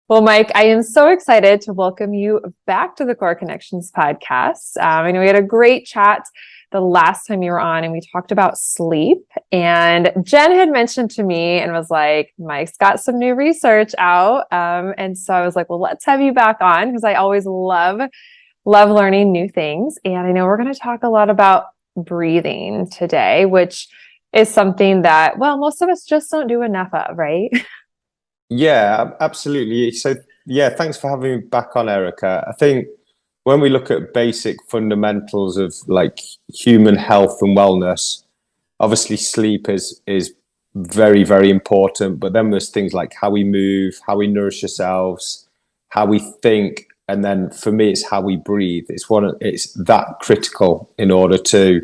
Well, Mike, I am so excited to welcome you back to the Core Connections podcast. I know we had a great chat the last time you were on, and we talked about sleep. And Jen had mentioned to me and was like, Mike's got some new research out. And so I was like, well, let's have you back on because I always love learning new things. And I know we're going to talk a lot about breathing today, which is something that, well, most of us just don't do enough of, right? Yeah, absolutely. So, yeah, thanks for having me back on, Erica. I think when we look at basic fundamentals of like human health and wellness, obviously sleep is very, very important. But then there's things like how we move, how we nourish ourselves, how we think, and then for me, it's how we breathe. It's that critical in order to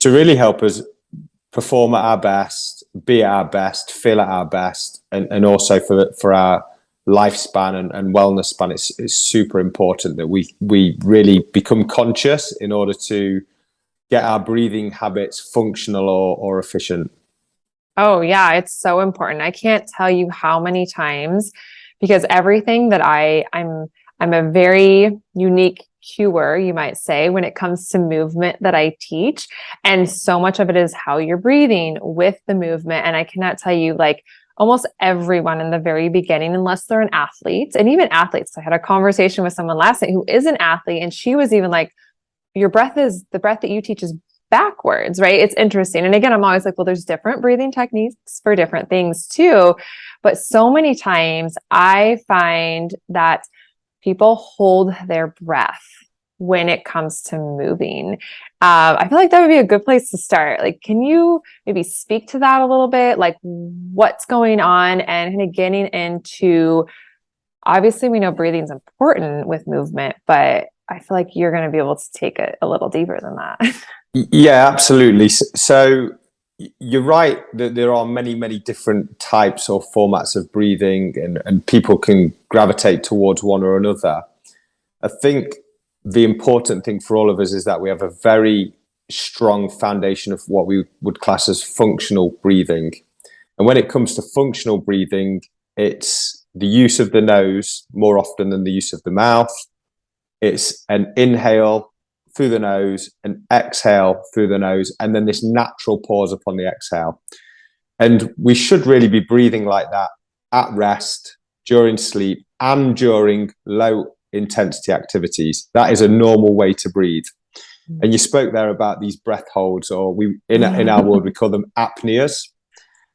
really help us perform at our best, be at our best, feel at our best, and also for our lifespan and wellness span, it's super important that we really become conscious in order to get our breathing habits functional or efficient. Oh yeah, it's so important. I can't tell you how many times because everything that I'm a very unique cuer, you might say, when it comes to movement that I teach. And so much of it is how you're breathing with the movement. And I cannot tell you like almost everyone in the very beginning, unless they're an athlete, and even athletes. I had a conversation with someone last night who is an athlete, and she was even like, your breath is the breath that you teach is backwards, right? It's interesting. And again, I'm always like, well, there's different breathing techniques for different things too. But so many times I find that people hold their breath when it comes to moving. I feel like that would be a good place to start. Like, can you maybe speak to that a little bit? Like what's going on and kind of getting into, obviously we know breathing is important with movement, but I feel like you're going to be able to take it a little deeper than that. Yeah, absolutely. So you're right that there are many, many different types or formats of breathing, and people can gravitate towards one or another. I think the important thing for all of us is that we have a very strong foundation of what we would class as functional breathing. And when it comes to functional breathing, it's the use of the nose more often than the use of the mouth. It's an inhale through the nose, an exhale through the nose, and then this natural pause upon the exhale. And we should really be breathing like that at rest, during sleep, and during low intensity activities. That is a normal way to breathe. And you spoke there about these breath holds, or in our world we call them apneas.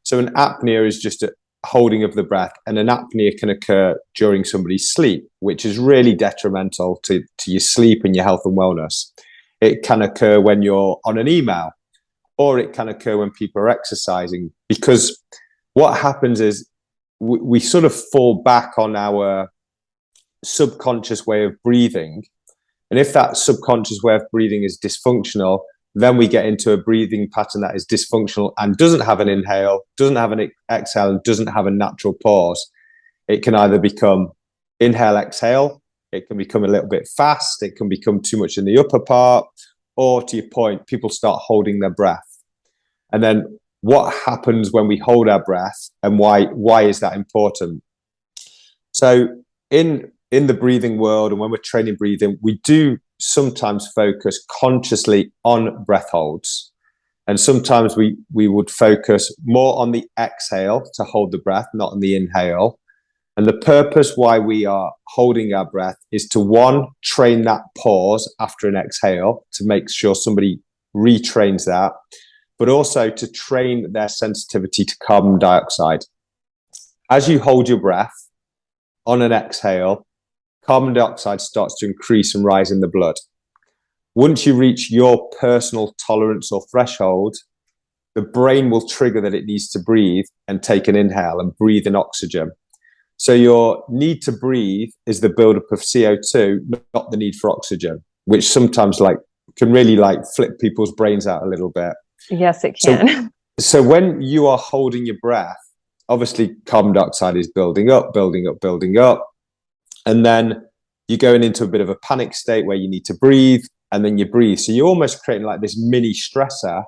So an apnea is just a holding of the breath, and an apnea can occur during somebody's sleep, which is really detrimental to your sleep and your health and wellness. It can occur when you're on an email, or it can occur when people are exercising, because what happens is we sort of fall back on our subconscious way of breathing. And if that subconscious way of breathing is dysfunctional, then we get into a breathing pattern that is dysfunctional and doesn't have an inhale, doesn't have an exhale, and doesn't have a natural pause. It can either become inhale, exhale, it can become a little bit fast, it can become too much in the upper part, or to your point, people start holding their breath. And then what happens when we hold our breath, and why is that important? So in the breathing world, and when we're training breathing, we do sometimes focus consciously on breath holds. And sometimes we would focus more on the exhale to hold the breath, not on the inhale. And the purpose why we are holding our breath is to, one, train that pause after an exhale to make sure somebody retrains that, but also to train their sensitivity to carbon dioxide. As you hold your breath on an exhale, carbon dioxide starts to increase and rise in the blood. Once you reach your personal tolerance or threshold, the brain will trigger that it needs to breathe and take an inhale and breathe in oxygen. So your need to breathe is the buildup of CO2, not the need for oxygen, which sometimes can really flip people's brains out a little bit. Yes, it can. So when you are holding your breath, obviously carbon dioxide is building up, building up, building up. And then you're going into a bit of a panic state where you need to breathe, and then you breathe. So you're almost creating like this mini stressor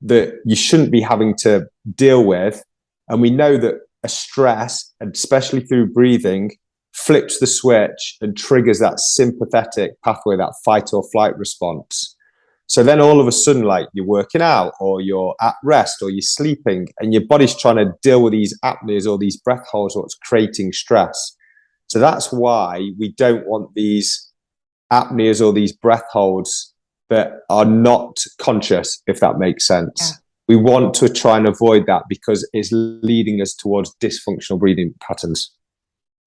that you shouldn't be having to deal with. And we know that a stress, especially through breathing, flips the switch and triggers that sympathetic pathway, that fight or flight response. So then all of a sudden, like you're working out or you're at rest or you're sleeping and your body's trying to deal with these apneas or these breath holds, what's creating stress. So that's why we don't want these apneas or these breath holds that are not conscious, if that makes sense. Yeah. We want to try and avoid that because it's leading us towards dysfunctional breathing patterns.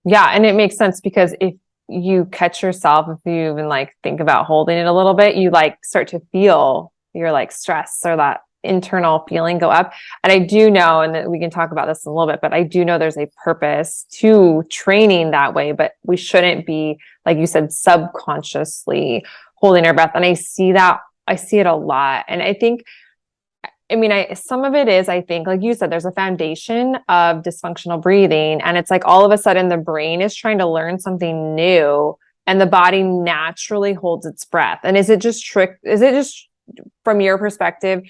Yeah. And it makes sense because if you catch yourself, if you even like think about holding it a little bit, you like start to feel your like stress or that internal feeling go up. And I do know, and we can talk about this in a little bit, but I do know there's a purpose to training that way, but we shouldn't be, like you said, subconsciously holding our breath. And I see it a lot. And I think, some of it is, I think, like you said, there's a foundation of dysfunctional breathing. And it's like all of a sudden the brain is trying to learn something new and the body naturally holds its breath. And is it just from your perspective,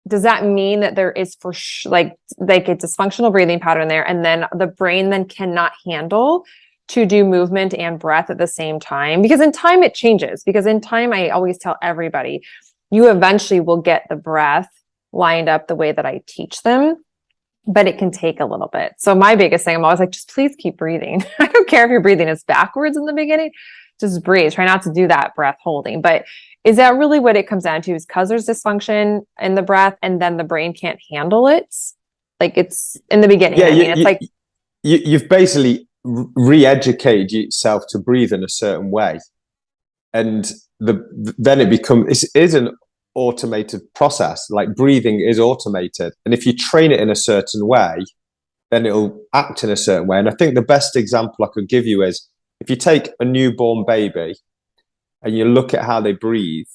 does that mean that there is like a dysfunctional breathing pattern there? And then the brain then cannot handle to do movement and breath at the same time? Because in time it changes. Because in time, I always tell everybody, you eventually will get the breath lined up the way that I teach them, but it can take a little bit. So my biggest thing, I'm always like, just please keep breathing. I don't care if you're breathing as backwards in the beginning, just breathe. Try not to do that breath holding. But is that really what it comes down to? Is because there's dysfunction in the breath and then the brain can't handle it? Like it's in the beginning. Yeah, you've basically re-educated yourself to breathe in a certain way. And then it becomes, it is an automated process. Like breathing is automated. And if you train it in a certain way, then it'll act in a certain way. And I think the best example I could give you is if you take a newborn baby and you look at how they breathe,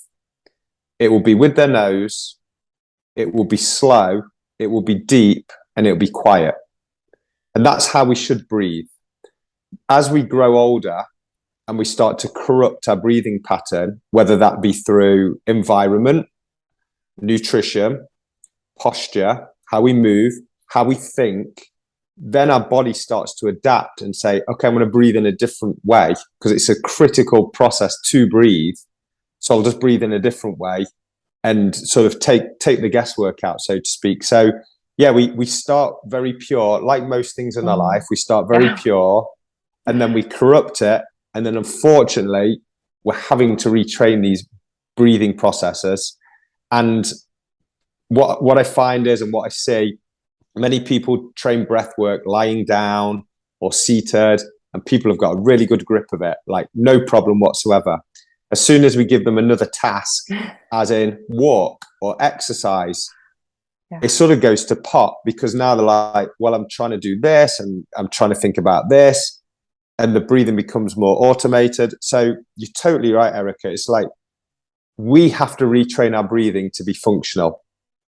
it will be with their nose, it will be slow, it will be deep, and it'll be quiet. And that's how we should breathe. As we grow older and we start to corrupt our breathing pattern, whether that be through environment, nutrition, posture, how we move, how we think, then our body starts to adapt and say, okay, I'm going to breathe in a different way because it's a critical process to breathe. So I'll just breathe in a different way and sort of take the guesswork out, so to speak. So yeah, we start very pure, like most things in our life. We start very pure and then we corrupt it. And then unfortunately, we're having to retrain these breathing processes. And what I find is, and what I see, many people train breath work lying down or seated, and people have got a really good grip of it, like no problem whatsoever. As soon as we give them another task, as in walk or exercise, it sort of goes to pot because now they're like, well, I'm trying to do this and I'm trying to think about this. And the breathing becomes more automated. So you're totally right, Erica. It's like we have to retrain our breathing to be functional.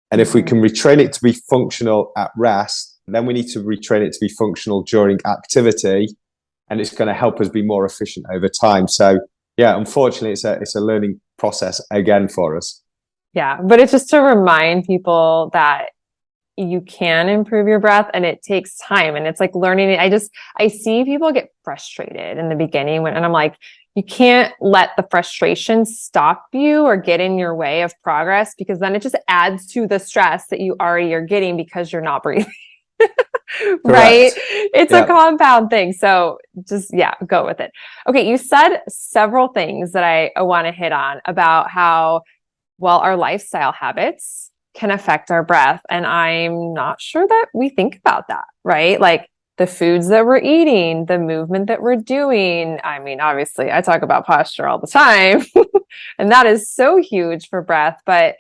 And if we can retrain it to be functional at rest, then we need to retrain it to be functional during activity. And it's going to help us be more efficient over time. So yeah, unfortunately, it's a learning process again for us. Yeah, but it's just to remind people that you can improve your breath and it takes time and it's like learning it. I see people get frustrated in the beginning and I'm like, you can't let the frustration stop you or get in your way of progress because then it just adds to the stress that you already are getting because you're not breathing. Right? It's a compound thing. So just, go with it. Okay. You said several things that I want to hit on about how, well, our lifestyle habits can affect our breath. And I'm not sure that we think about that, right? Like the foods that we're eating, the movement that we're doing. I mean, obviously I talk about posture all the time and that is so huge for breath, but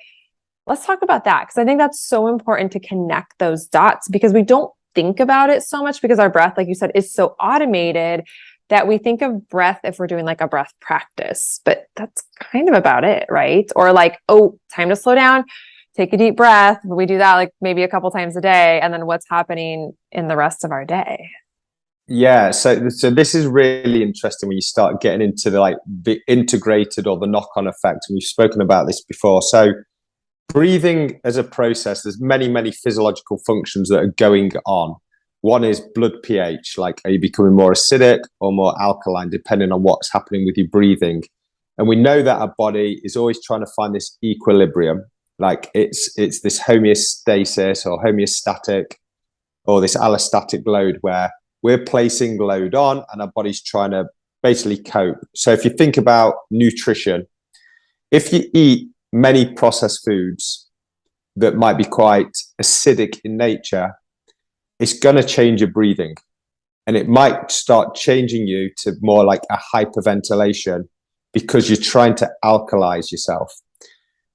let's talk about that. Cause I think that's so important to connect those dots because we don't think about it so much because our breath, like you said, is so automated that we think of breath if we're doing like a breath practice, but that's kind of about it, right? Or like, oh, time to slow down, take a deep breath. We do that like maybe a couple times a day. And then what's happening in the rest of our day? Yeah. So this is really interesting when you start getting into the integrated or the knock-on effect. And we've spoken about this before. So breathing as a process, there's many, many physiological functions that are going on. One is blood pH, like are you becoming more acidic or more alkaline, depending on what's happening with your breathing. And we know that our body is always trying to find this equilibrium, like it's this homeostasis or homeostatic or this allostatic load where we're placing load on and our body's trying to basically cope. So if you think about nutrition, if you eat many processed foods that might be quite acidic in nature, it's going to change your breathing, and it might start changing you to more like a hyperventilation because you're trying to alkalize yourself.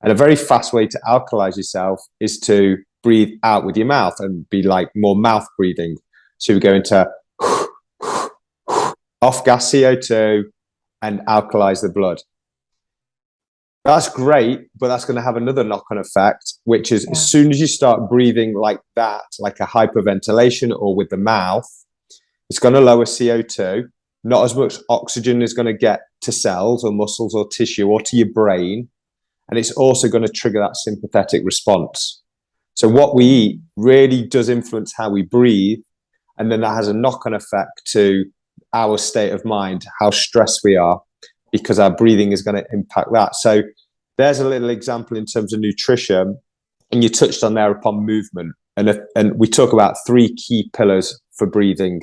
And a very fast way to alkalize yourself is to breathe out with your mouth and be like more mouth breathing. So we go into off gas CO2 and alkalize the blood. That's great, but that's going to have another knock-on effect, which is as soon as you start breathing like that, like a hyperventilation or with the mouth, it's going to lower CO2. Not as much oxygen is going to get to cells or muscles or tissue or to your brain. And it's also going to trigger that sympathetic response. So what we eat really does influence how we breathe. And then that has a knock-on effect to our state of mind, how stressed we are, because our breathing is going to impact that. So there's a little example in terms of nutrition. And you touched on there upon movement. And we talk about three key pillars for breathing: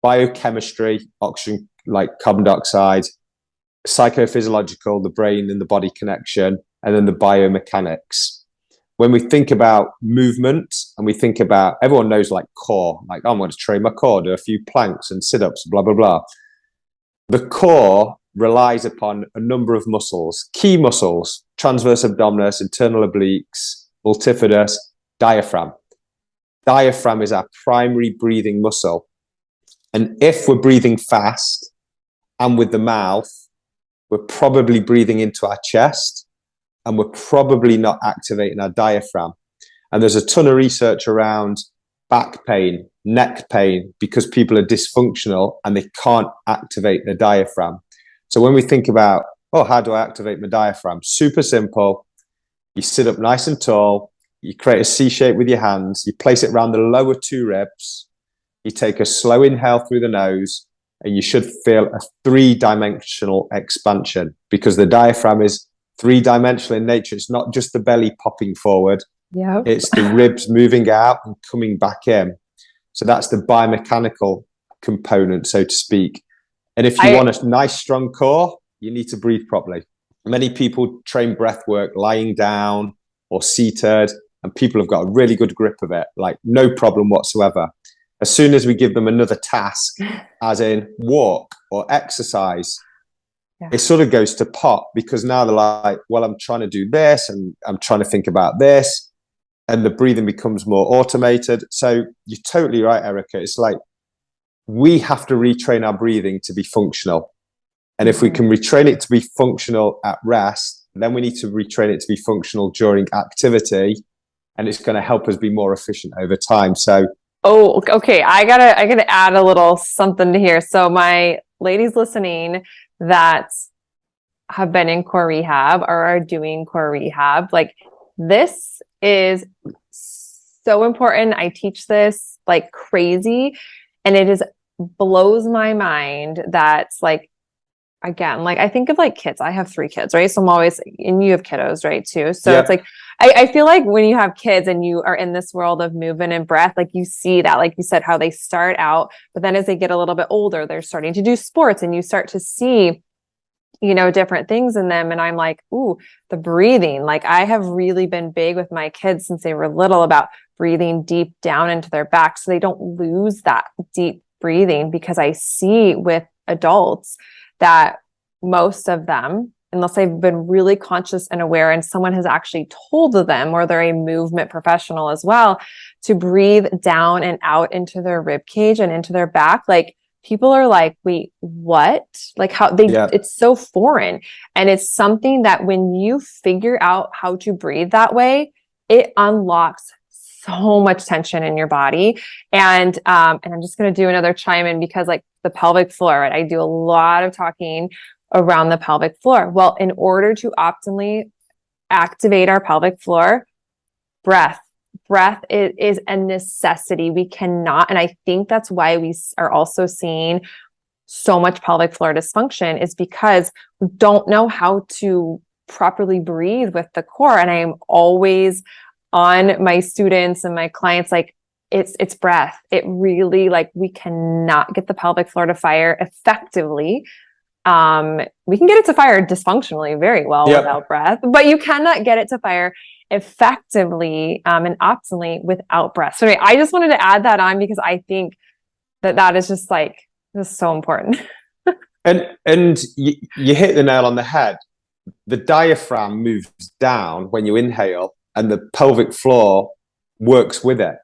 biochemistry, oxygen, like carbon dioxide; psychophysiological, the brain and the body connection; and then the biomechanics. When we think about movement and we think about, everyone knows like core, like I'm going to train my core, do a few planks and sit-ups, blah, blah, blah. The core relies upon a number of muscles, key muscles: transverse abdominis, internal obliques, multifidus, diaphragm. Diaphragm is our primary breathing muscle. And if we're breathing fast and with the mouth, we're probably breathing into our chest and we're probably not activating our diaphragm. And there's a ton of research around back pain, neck pain, because people are dysfunctional and they can't activate their diaphragm. So when we think about, oh, how do I activate my diaphragm? Super simple. You sit up nice and tall. You create a C shape with your hands. You place it around the lower two ribs. You take a slow inhale through the nose, and you should feel a three-dimensional expansion, because the diaphragm is three-dimensional in nature. It's not just the belly popping forward. Yeah. It's the ribs moving out and coming back in. So that's the biomechanical component, so to speak. And if you want a nice, strong core, you need to breathe properly. Many people train breath work lying down or seated, and people have got a really good grip of it, like no problem whatsoever. As soon as we give them another task, as in walk or exercise, it sort of goes to pot, because now they're like, well, I'm trying to do this and I'm trying to think about this, and the breathing becomes more automated. So you're totally right, Erica. It's like we have to retrain our breathing to be functional. And if we can retrain it to be functional at rest, then we need to retrain it to be functional during activity, and it's going to help us be more efficient over time. So oh, okay. I gotta add a little something to here. So my ladies listening that have been in core rehab or are doing core rehab, like this is so important. I teach this like crazy, and it is blows my mind that like, again, like I think of like kids. I have 3 kids, right? So I'm always, and you have kiddos, right, too. So it's like, I feel like when you have kids and you are in this world of movement and breath, like you see that, like you said, how they start out, but then as they get a little bit older, they're starting to do sports, and you start to see, you know, different things in them. And I'm like, ooh, the breathing, like I have really been big with my kids since they were little about breathing deep down into their back so they don't lose that deep breathing, because I see with adults that most of them, unless they've been really conscious and aware, and someone has actually told them, or they're a movement professional as well, to breathe down and out into their rib cage and into their back, like people are like, wait, what? Like how they, it's so foreign. And it's something that when you figure out how to breathe that way, it unlocks so much tension in your body. And I'm just going to do another chime in, because like the pelvic floor, right? I do a lot of talking around the pelvic floor. Well, in order to optimally activate our pelvic floor, breath breath is a necessity. We cannot, and I think that's why we are also seeing so much pelvic floor dysfunction, is because we don't know how to properly breathe with the core. And I am always on my students and my clients, like, it's breath. It really, like, we cannot get the pelvic floor to fire effectively. We can get it to fire dysfunctionally very well without breath, but you cannot get it to fire effectively and optimally without breath. So anyway, I just wanted to add that on because I think that is just like, this is so important. And you hit the nail on the head. The diaphragm moves down when you inhale, and the pelvic floor works with it.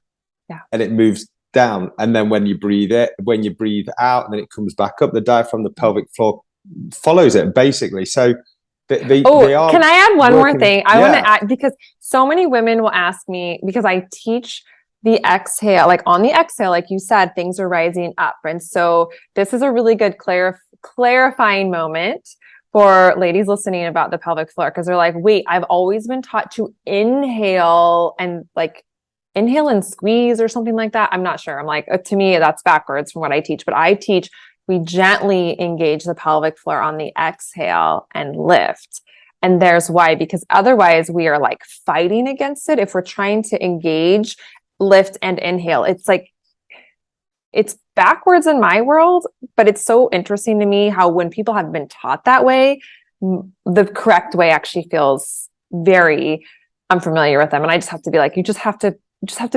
Yeah. And it moves down. And then when you breathe out, and then it comes back up, the diaphragm, the pelvic floor follows it basically. So they are. Can I add one more thing? I want to add, because so many women will ask me, because I teach the exhale, like on the exhale, like you said, things are rising up. And so this is a really good clarifying moment for ladies listening about the pelvic floor, because they're like, wait, I've always been taught to inhale and squeeze or something like that. I'm not sure. I'm like, to me, that's backwards from what I teach, but I teach we gently engage the pelvic floor on the exhale and lift. And there's why, because otherwise we are like fighting against it. If we're trying to engage, lift, and inhale, it's like, it's backwards in my world, but it's so interesting to me how when people have been taught that way, the correct way actually feels very unfamiliar with them. And I just have to be like, you just have to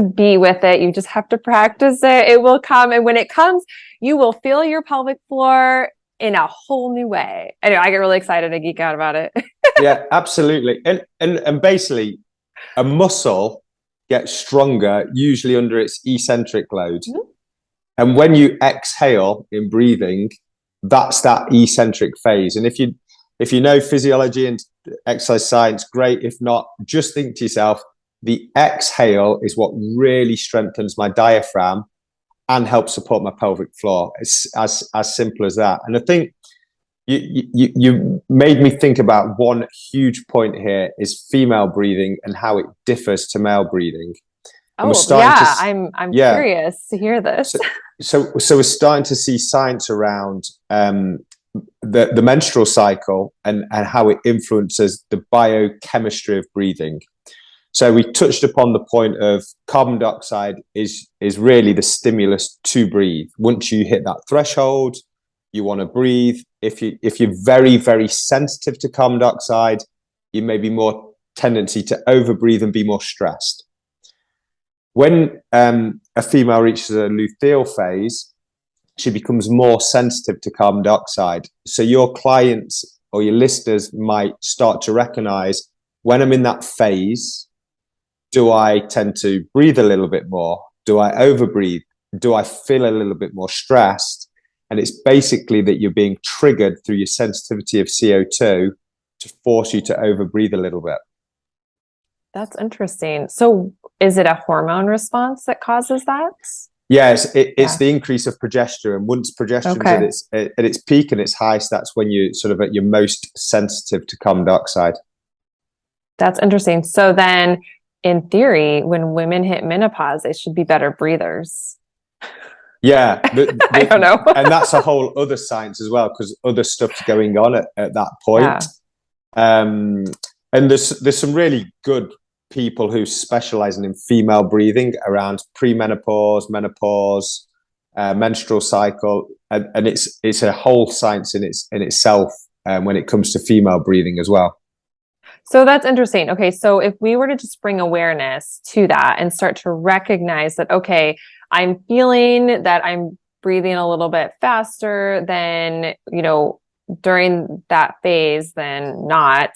be with it. You just have to practice it. It will come. And when it comes, you will feel your pelvic floor in a whole new way. Anyway, I get really excited and geek out about it. Yeah, absolutely. And basically a muscle gets stronger usually under its eccentric load. Mm-hmm. And when you exhale in breathing, that's that eccentric phase. And if you know physiology and exercise science, great. If not, just think to yourself, the exhale is what really strengthens my diaphragm and helps support my pelvic floor. It's as simple as that. And I think you made me think about one huge point here is female breathing and how it differs to male breathing. I'm curious to hear this. So we're starting to see science around the menstrual cycle and how it influences the biochemistry of breathing. So we touched upon the point of carbon dioxide is really the stimulus to breathe. Once you hit that threshold, you want to breathe. If you're very, very sensitive to carbon dioxide, you may be more tendency to overbreathe and be more stressed. When a female reaches a luteal phase, she becomes more sensitive to carbon dioxide. So your clients or your listeners might start to recognize, when I'm in that phase, do I tend to breathe a little bit more? Do I overbreathe? Do I feel a little bit more stressed? And it's basically that you're being triggered through your sensitivity of CO2 to force you to overbreathe a little bit. That's interesting. So is it a hormone response that causes that? Yes, it's the increase of progesterone. Once progesterone is at its peak and its highest, that's when you're sort of at your most sensitive to carbon dioxide. That's interesting. So then, in theory, when women hit menopause, they should be better breathers. Yeah. I don't know. And that's a whole other science as well, because other stuff's going on at that point. Yeah. And there's some really good people who specialize in female breathing around premenopause, menopause, menstrual cycle. And it's a whole science in itself when it comes to female breathing as well. So that's interesting. Okay, so if we were to just bring awareness to that and start to recognize that, okay, I'm feeling that I'm breathing a little bit faster than, during that phase than not,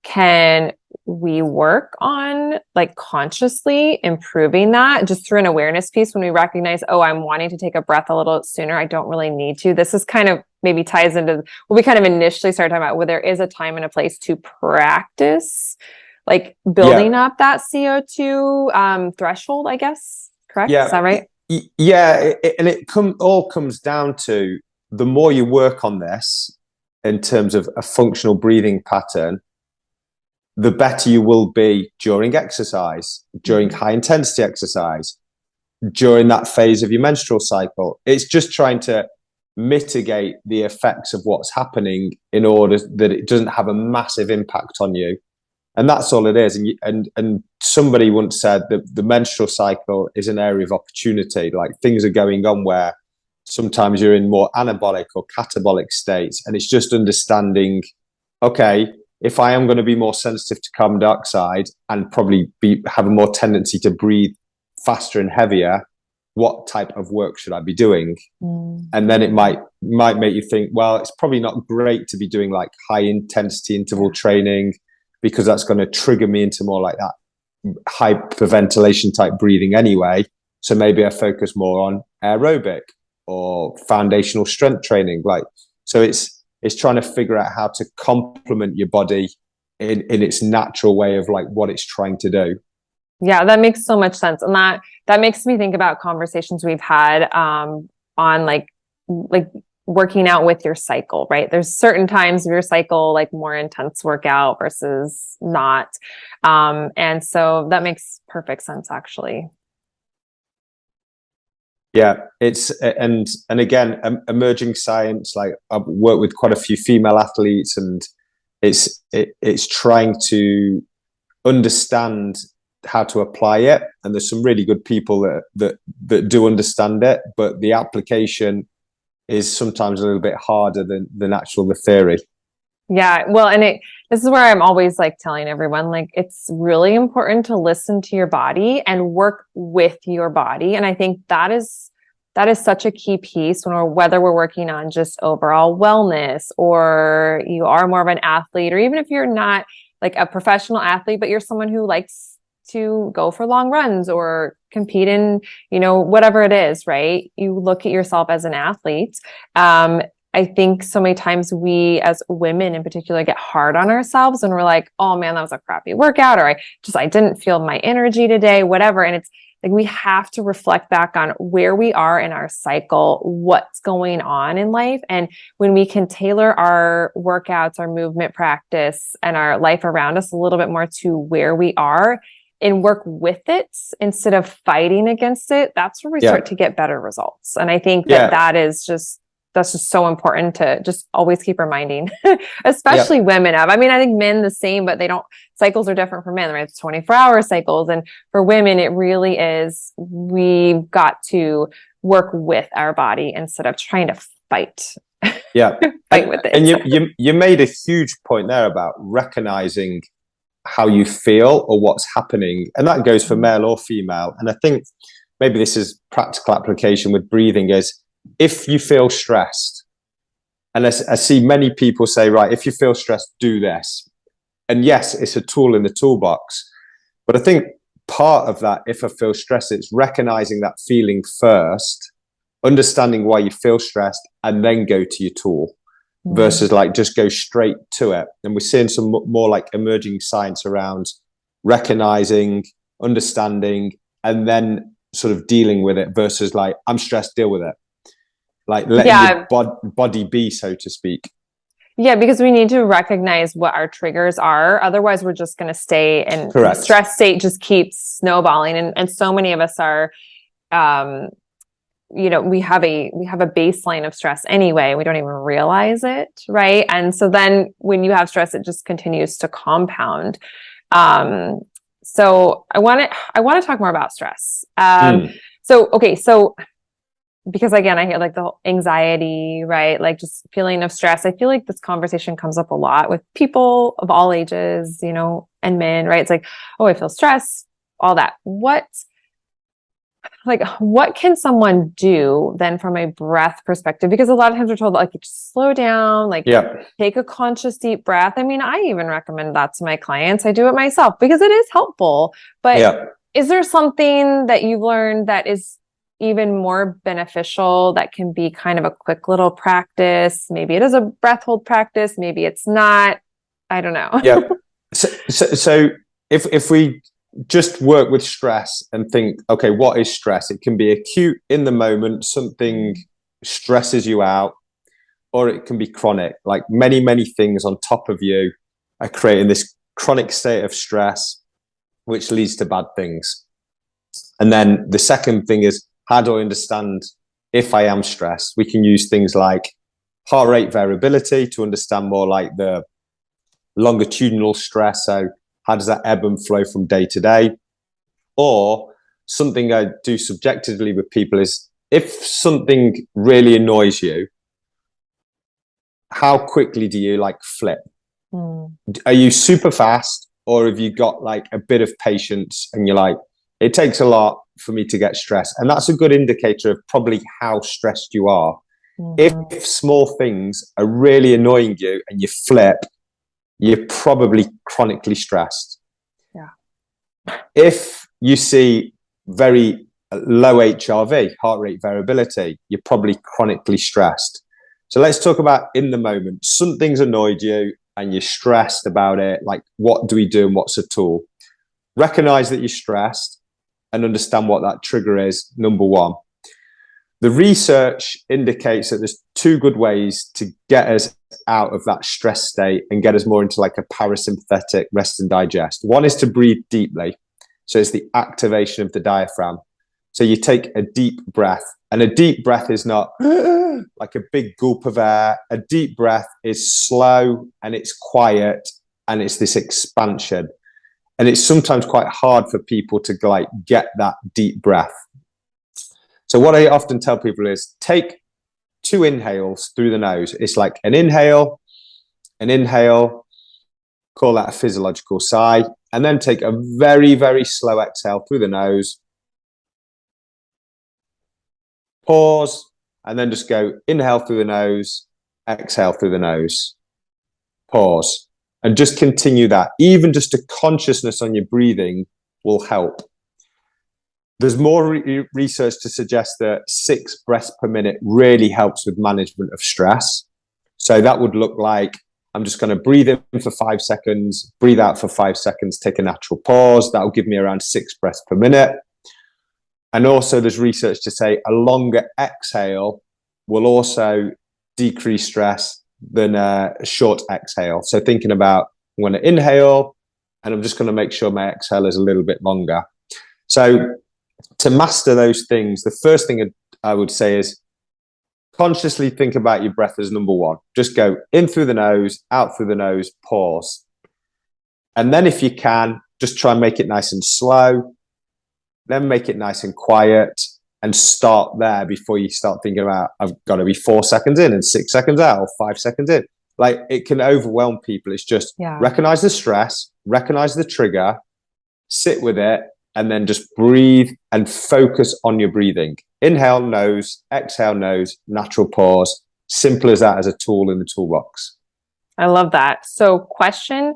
can we work on like consciously improving that just through an awareness piece when we recognize, oh, I'm wanting to take a breath a little sooner. I don't really need to. This is kind of maybe ties into what we kind of initially started talking about, where there is a time and a place to practice, like building up that CO2 threshold, I guess. Correct? Yeah. Is that right? Yeah. And it all comes down to the more you work on this in terms of a functional breathing pattern, the better you will be during exercise, during high intensity exercise, during that phase of your menstrual cycle. It's just trying to mitigate the effects of what's happening in order that it doesn't have a massive impact on you. And that's all it is. And somebody once said that the menstrual cycle is an area of opportunity. Like, things are going on where sometimes you're in more anabolic or catabolic states. And it's just understanding, okay, if I am going to be more sensitive to carbon dioxide and probably have a more tendency to breathe faster and heavier, what type of work should I be doing? And then it might make you think, well, it's probably not great to be doing like high intensity interval training, because that's going to trigger me into more like that hyperventilation type breathing anyway. So maybe I focus more on aerobic or foundational strength training. Like, so it's trying to figure out how to complement your body in its natural way of like what it's trying to do. Yeah, that makes so much sense. And that makes me think about conversations we've had on like working out with your cycle, right? There's certain times of your cycle, like more intense workout versus not. And so that makes perfect sense, actually. Yeah, it's and again, emerging science. Like, I've worked with quite a few female athletes, and it's trying to understand how to apply it. And there's some really good people that do understand it, but the application is sometimes a little bit harder than the theory. Yeah. Well, and this is where I'm always like telling everyone, like, it's really important to listen to your body and work with your body. And I think that is such a key piece whether we're working on just overall wellness, or you are more of an athlete, or even if you're not like a professional athlete, but you're someone who likes to go for long runs or compete in, whatever it is, right? You look at yourself as an athlete. I think so many times we as women in particular get hard on ourselves, and we're like, oh man, that was a crappy workout, or I didn't feel my energy today, whatever. And it's like, we have to reflect back on where we are in our cycle, what's going on in life. And when we can tailor our workouts, our movement practice, and our life around us a little bit more to where we are and work with it instead of fighting against it, that's where we start to get better results. And I think that's just so important to just always keep reminding, especially women of. I mean, I think men the same, but cycles are different for men, right? It's 24-hour cycles. And for women, it really is, we've got to work with our body instead of trying to fight. Fight with it. And you made a huge point there about recognizing how you feel or what's happening. And that goes for male or female. And I think maybe this is practical application with breathing is, if you feel stressed, and I see many people say, right, if you feel stressed, do this. And yes, it's a tool in the toolbox. But I think part of that, if I feel stressed, it's recognizing that feeling first, understanding why you feel stressed, and then go to your tool. Versus like just go straight to it. And we're seeing some more like emerging science around recognizing, understanding, and then sort of dealing with it, versus like, I'm stressed, deal with it. Like letting your body be, so to speak. Yeah, because we need to recognize what our triggers are. Otherwise, we're just going to stay in the stress state, just keeps snowballing. And so many of us are, we have a baseline of stress anyway. We don't even realize it, right? And so then when you have stress, it just continues to compound. So I want to talk more about stress. So because again, I hear like the whole anxiety, right? Like just feeling of stress. I feel like this conversation comes up a lot with people of all ages, and men, right? It's like, oh, I feel stressed, all that. What can someone do then from a breath perspective? Because a lot of times we're told like, just slow down, take a conscious deep breath. I mean, I even recommend that to my clients. I do it myself because it is helpful, but is there something that you've learned that is even more beneficial that can be kind of a quick little practice? Maybe it is a breath hold practice. Maybe it's not. I don't know. So if we just work with stress and think, okay, what is stress? It can be acute in the moment, something stresses you out, or it can be chronic, like many things on top of you are creating this chronic state of stress, which leads to bad things. And then the second thing is, how do I understand if I am stressed? We can use things like heart rate variability to understand more like the longitudinal stress. So how does that ebb and flow from day to day? Or something I do subjectively with people is, if something really annoys you, how quickly do you like flip? Are you super fast, or have you got like a bit of patience and you're like, it takes a lot for me to get stressed? And that's a good indicator of probably how stressed you are. If small things are really annoying you and you flip, you're probably chronically stressed. Yeah. If you see very low HRV, heart rate variability, you're probably chronically stressed. So let's talk about in the moment. Something's annoyed you and you're stressed about it. Like, what do we do and what's a tool? Recognize that you're stressed and understand what that trigger is, number one. The research indicates that there's two good ways to get us out of that stress state and get us more into like a parasympathetic rest and digest. One is to breathe deeply. So it's the activation of the diaphragm. So you take a deep breath, and a deep breath is not like a big gulp of air. A deep breath is slow and it's quiet and it's this expansion. And it's sometimes quite hard for people to like get that deep breath. So what I often tell people is, take 2 inhales through the nose. It's like an inhale, call that a physiological sigh, and then take a very, very slow exhale through the nose. Pause, and then just go inhale through the nose, exhale through the nose, pause, and just continue that. Even just a consciousness on your breathing will help. There's more research to suggest that 6 breaths per minute really helps with management of stress. So that would look like, I'm just going to breathe in for 5 seconds, breathe out for 5 seconds, take a natural pause. That will give me around 6 breaths per minute. And also there's research to say a longer exhale will also decrease stress than a short exhale. So thinking about, I'm going to inhale and I'm just going to make sure my exhale is a little bit longer. So to master those things, the first thing I would say is consciously think about your breath as number one. Just go in through the nose, out through the nose, pause. And then if you can, just try and make it nice and slow. Then make it nice and quiet, and start there before you start thinking about, I've got to be 4 seconds in and 6 seconds out or 5 seconds in. Like, it can overwhelm people. It's just recognize the stress, recognize the trigger, sit with it, and then just breathe and focus on your breathing. Inhale, nose, exhale, nose, natural pause. Simple as that, as a tool in the toolbox. I love that. So question,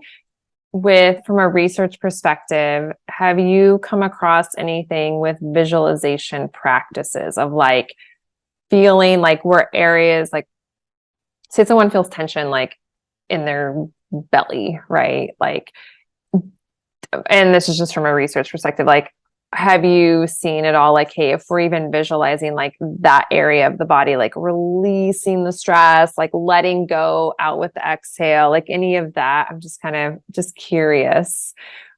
from a research perspective, have you come across anything with visualization practices of like feeling like where areas, like say someone feels tension like in their belly, right? Like, and this is just from a research perspective, like, have you seen it all? Like, hey, if we're even visualizing like that area of the body, like releasing the stress, like letting go out with the exhale, like any of that, I'm just kind of just curious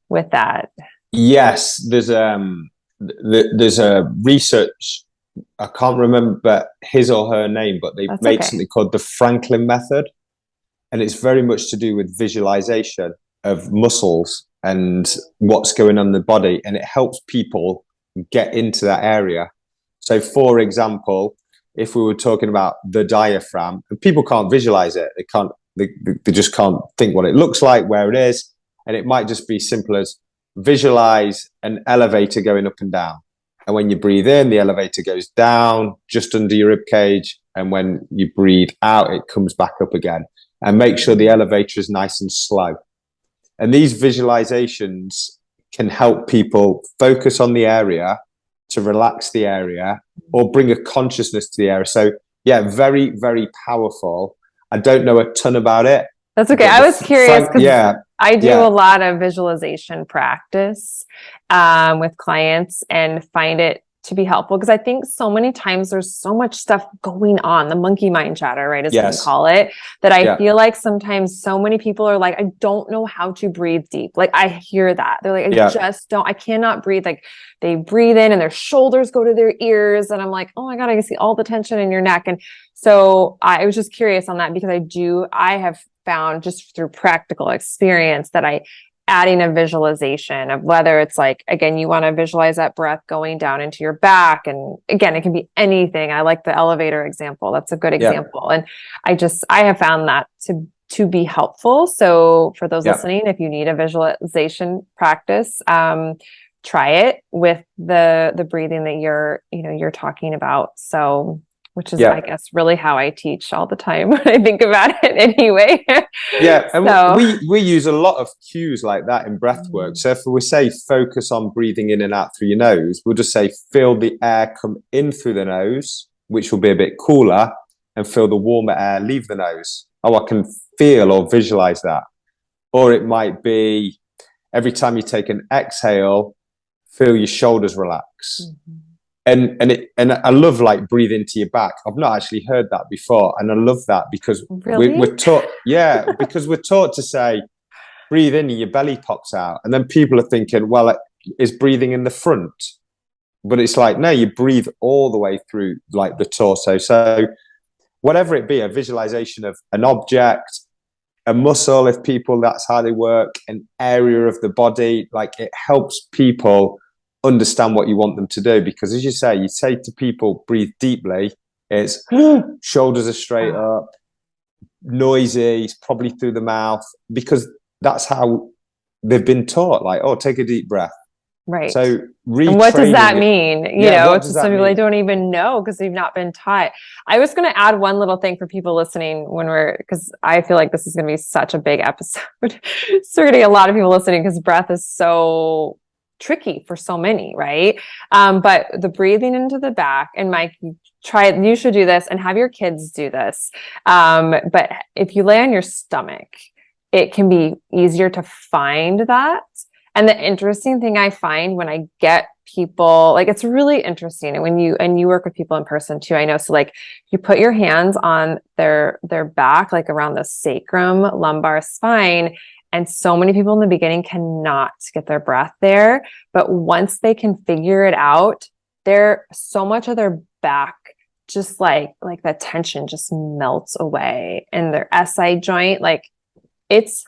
with that. Yes, there's a research, I can't remember his or her name, but they've made something called the Franklin method. And it's very much to do with visualization of muscles and what's going on in the body. And it helps people get into that area. So for example, if we were talking about the diaphragm, and people can't visualize it, they just can't think what it looks like, where it is. And it might just be simple as visualize an elevator going up and down. And when you breathe in, the elevator goes down just under your rib cage. And when you breathe out, it comes back up again. And make sure the elevator is nice and slow. And these visualizations can help people focus on the area, to relax the area, or bring a consciousness to the area. So yeah, very, very powerful. I don't know a ton about it. That's okay. I was curious because I do a lot of visualization practice with clients and find it to be helpful, because I think so many times there's so much stuff going on, the monkey mind chatter, right, is what you call it, that I feel like sometimes so many people are like, I don't know how to breathe deep. Like I hear that. They're like, I cannot breathe. Like they breathe in and their shoulders go to their ears. And I'm like, oh my God, I can see all the tension in your neck. And so I was just curious on that, because I have found just through practical experience that adding a visualization of whether it's like, again, you want to visualize that breath going down into your back. And again, it can be anything. I like the elevator example. That's a good example. And I have found that to be helpful. So for those listening, if you need a visualization practice, try it with the breathing that you're talking about. So, which is, I guess, really how I teach all the time when I think about it anyway. And we use a lot of cues like that in breath work. So if we say focus on breathing in and out through your nose, we'll just say feel the air come in through the nose, which will be a bit cooler, and feel the warmer air leave the nose. Oh, I can feel or visualize that. Or it might be every time you take an exhale, feel your shoulders relax. And I love like breathe into your back. I've not actually heard that before, and I love that because we're taught, because we're taught to say breathe in and your belly pops out, and then people are thinking, well, is breathing in the front? But it's like, no, you breathe all the way through like the torso. So whatever it be, a visualization of an object, a muscle, if people, that's how they work, an area of the body, like it helps people understand what you want them to do. Because as you say to people, breathe deeply, it's shoulders are straight up, noisy, probably through the mouth, because that's how they've been taught, like, oh, take a deep breath. Right. So and what does that mean? You know, to some people, they don't even know because they've not been taught. I was going to add one little thing for people listening because I feel like this is going to be such a big episode. So we're going to get a lot of people listening because breath is so tricky for so many, right? But the breathing into the back, and Mike, you should do this and have your kids do this. But if you lay on your stomach, it can be easier to find that. And the interesting thing I find when I get people, like, it's really interesting. And you work with people in person too, I know. So like you put your hands on their back, like around the sacrum, lumbar spine. And so many people in the beginning cannot get their breath there. But once they can figure it out, so much of their back, just like the tension just melts away. And their SI joint, like it's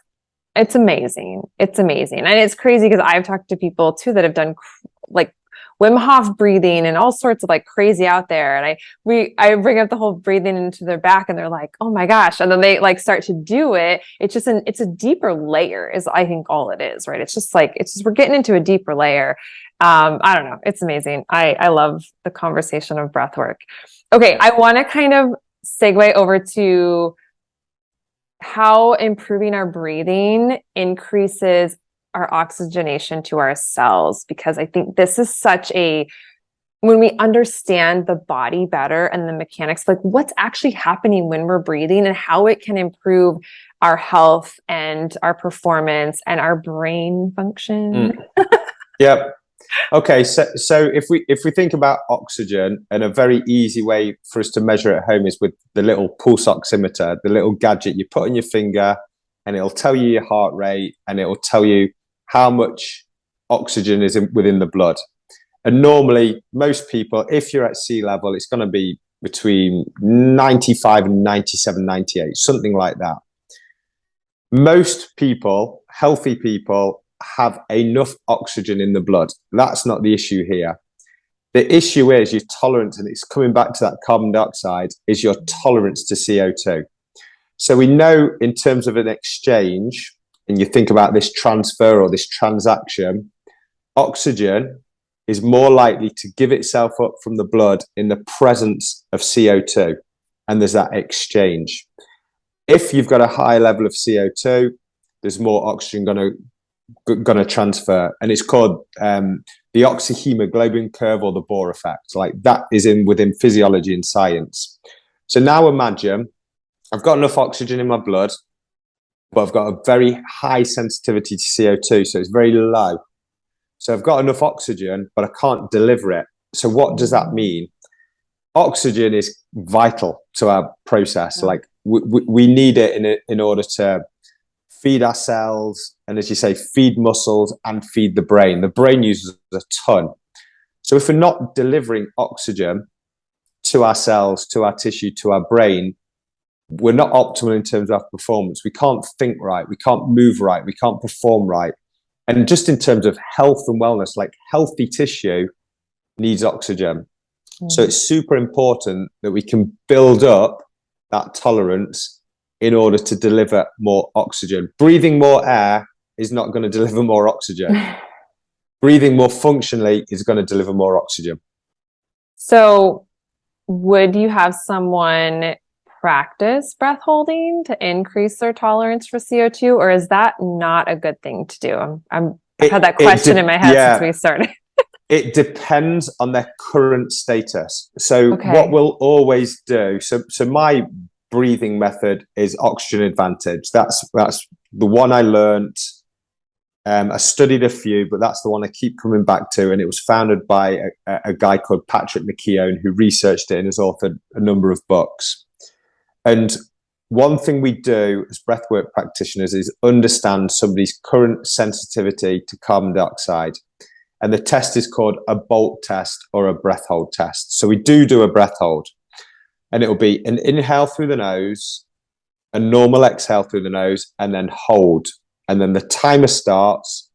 amazing. It's amazing. And it's crazy because I've talked to people too that have done like Wim Hof breathing and all sorts of like crazy out there. And I bring up the whole breathing into their back and they're like, oh my gosh. And then they like start to do it. It's just it's a deeper layer is I think all it is, right? It's just we're getting into a deeper layer. I don't know. It's amazing. I love the conversation of breath work. Okay. I want to kind of segue over to how improving our breathing increases our oxygenation to our cells, because I think this is when we understand the body better and the mechanics, like what's actually happening when we're breathing and how it can improve our health and our performance and our brain function. Yep. Okay, so if we think about oxygen, and a very easy way for us to measure it at home is with the little pulse oximeter, the little gadget you put on your finger, and it'll tell you your heart rate, and it'll tell you how much oxygen is within the blood. And normally, most people, if you're at sea level, it's going to be between 95 and 97, 98, something like that. Most people, healthy people, have enough oxygen in the blood. That's not the issue here. The issue is your tolerance, and it's coming back to that carbon dioxide, is your tolerance to CO2. So we know in terms of an exchange, and you think about this transfer or this transaction, oxygen is more likely to give itself up from the blood in the presence of CO2. And there's that exchange. If you've got a high level of CO2, there's more oxygen going to transfer, and it's called the oxyhemoglobin curve, or the Bohr effect. Like that is within physiology and science. So now imagine I've got enough oxygen in my blood, but I've got a very high sensitivity to CO2, so it's very low. So I've got enough oxygen, but I can't deliver it. So what does that mean? Oxygen is vital to our process. Yeah. Like we need it in order to feed our cells, and as you say, feed muscles and feed the brain. The brain uses a ton. So if we're not delivering oxygen to our cells, to our tissue, to our brain, we're not optimal in terms of our performance. We can't think right. We can't move right. We can't perform right. And just in terms of health and wellness, like healthy tissue needs oxygen. So it's super important that we can build up that tolerance in order to deliver more oxygen. Breathing more air is not going to deliver more oxygen. Breathing more functionally is going to deliver more oxygen. So would you have someone practice breath holding to increase their tolerance for CO2, or is that not a good thing to do? I've had that question in my head since we started. It depends on their current status. So what Okay. we'll always do, so my breathing method is oxygen advantage. That's the one I learned. I studied a few, but that's the one I keep coming back to. And it was founded by a guy called Patrick McKeown, who researched it and has authored a number of books. And one thing we do as breathwork practitioners is understand somebody's current sensitivity to carbon dioxide. And the test is called a Bolt test or a breath hold test. So we do a breath hold, and it'll be an inhale through the nose, a normal exhale through the nose, and then hold. And then the timer starts,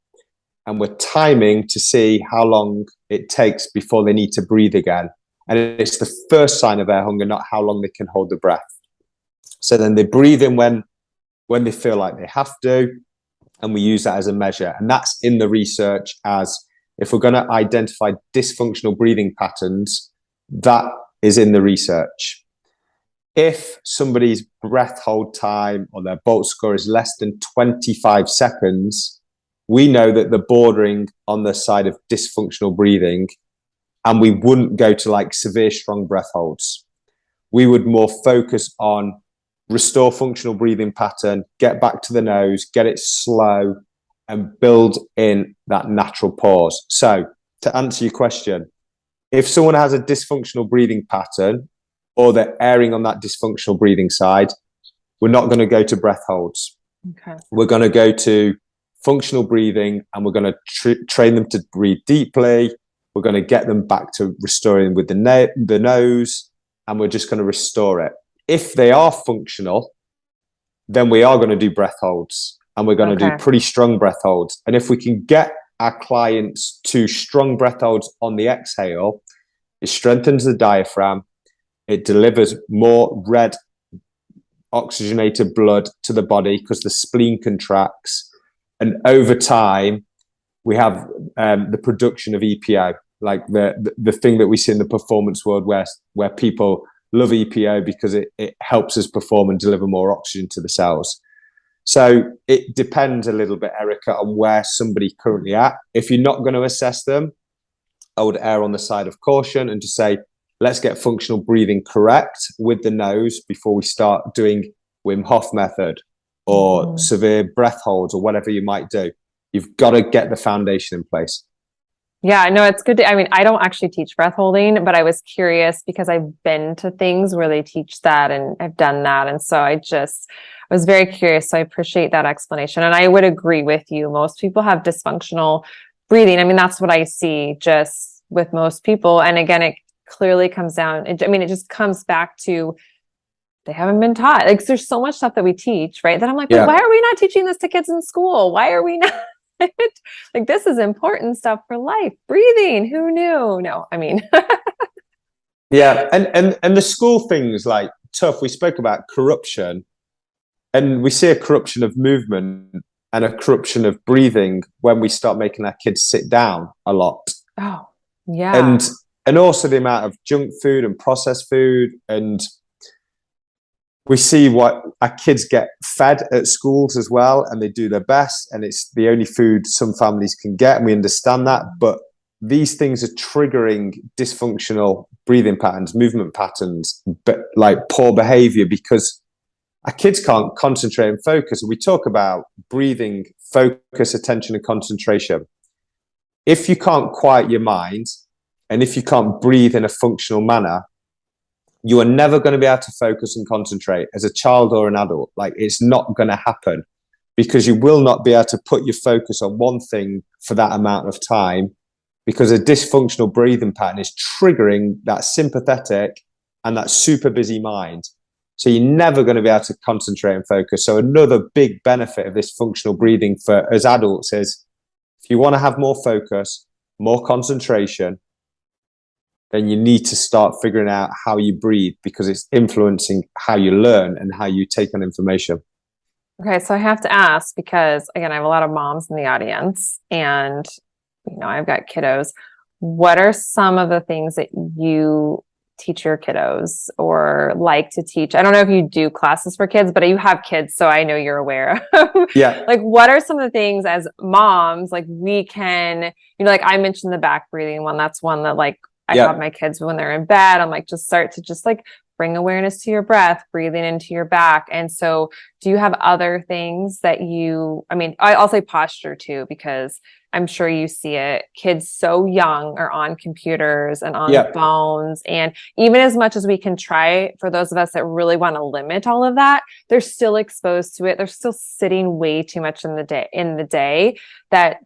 and we're timing to see how long it takes before they need to breathe again. And it's the first sign of air hunger, not how long they can hold the breath. So then they breathe in when they feel like they have to, and we use that as a measure. And that's in the research as, if we're going to identify dysfunctional breathing patterns, that is in the research. If somebody's breath hold time or their Bolt score is less than 25 seconds, we know that they're bordering on the side of dysfunctional breathing, and we wouldn't go to like severe strong breath holds. We would more focus on restore functional breathing pattern, get back to the nose, get it slow, and build in that natural pause. So to answer your question, if someone has a dysfunctional breathing pattern or they're erring on that dysfunctional breathing side, we're not going to go to breath holds. Okay. We're going to go to functional breathing, and we're going to train them to breathe deeply. We're going to get them back to restoring with the nose, and we're just going to restore it. If they are functional, then we are going to do breath holds. And we're going to do pretty strong breath holds. And if we can get our clients to strong breath holds on the exhale, it strengthens the diaphragm. It delivers more red oxygenated blood to the body because the spleen contracts. And over time, we have the production of EPO, like the thing that we see in the performance world where people love EPO because it helps us perform and deliver more oxygen to the cells. So it depends a little bit, Erica, on where somebody currently at. If you're not going to assess them, I would err on the side of caution and just say, let's get functional breathing correct with the nose before we start doing Wim Hof method or severe breath holds or whatever you might do. You've got to get the foundation in place. Yeah, no, it's good. I mean, I don't actually teach breath holding, but I was curious because I've been to things where they teach that and I've done that. And so I was very curious. So I appreciate that explanation. And I would agree with you. Most people have dysfunctional breathing. I mean, that's what I see just with most people. And again, it clearly comes down. It just comes back to they haven't been taught. Like there's so much stuff that we teach, right? That I'm like, why are we not teaching this to kids in school? Why are we not? Like this is important stuff for life. Breathing, who knew? No, I mean. Yeah, and the school things like tough. We spoke about corruption, and we see a corruption of movement and a corruption of breathing when we start making our kids sit down a lot. Oh, yeah. And also the amount of junk food and processed food, and we see what our kids get fed at schools as well, and they do their best, and it's the only food some families can get, and we understand that. But these things are triggering dysfunctional breathing patterns, movement patterns, but like poor behavior because our kids can't concentrate and focus. And we talk about breathing, focus, attention, and concentration. If you can't quiet your mind and if you can't breathe in a functional manner, you are never going to be able to focus and concentrate as a child or an adult. Like, it's not going to happen, because you will not be able to put your focus on one thing for that amount of time, because a dysfunctional breathing pattern is triggering that sympathetic and that super busy mind. So you're never going to be able to concentrate and focus. So another big benefit of this functional breathing for as adults is, if you want to have more focus, more concentration, then you need to start figuring out how you breathe, because it's influencing how you learn and how you take on information. Okay, so I have to ask, because again, I have a lot of moms in the audience, and I've got kiddos. What are some of the things that you teach your kiddos or like to teach? I don't know if you do classes for kids, but you have kids, so I know you're aware of. Yeah. Like, what are some of the things as moms, like, we can, like I mentioned the back breathing one. That's one that, like, I have my kids when they're in bed. I'm like, just start to just like bring awareness to your breath, breathing into your back. And so do you have other things that I'll say posture too, because I'm sure you see it. Kids so young are on computers and on phones. And even as much as we can try, for those of us that really want to limit all of that, they're still exposed to it. They're still sitting way too much in the day that,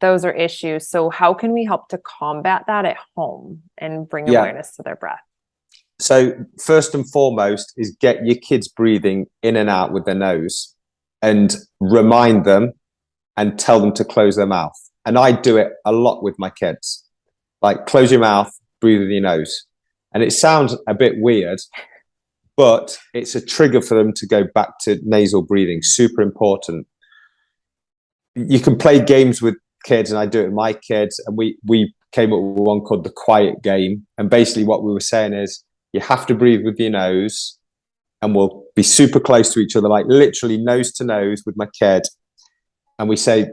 those are issues. So how can we help to combat that at home and bring awareness to their breath? So first and foremost is get your kids breathing in and out with their nose, and remind them and tell them to close their mouth. And I do it a lot with my kids. Like, close your mouth, breathe with your nose. And it sounds a bit weird, but it's a trigger for them to go back to nasal breathing. Super important. You can play games with kids, and I do it with my kids. And we came up with one called the quiet game. And basically what we were saying is, you have to breathe with your nose, and we'll be super close to each other, like literally nose to nose with my kid. And we say,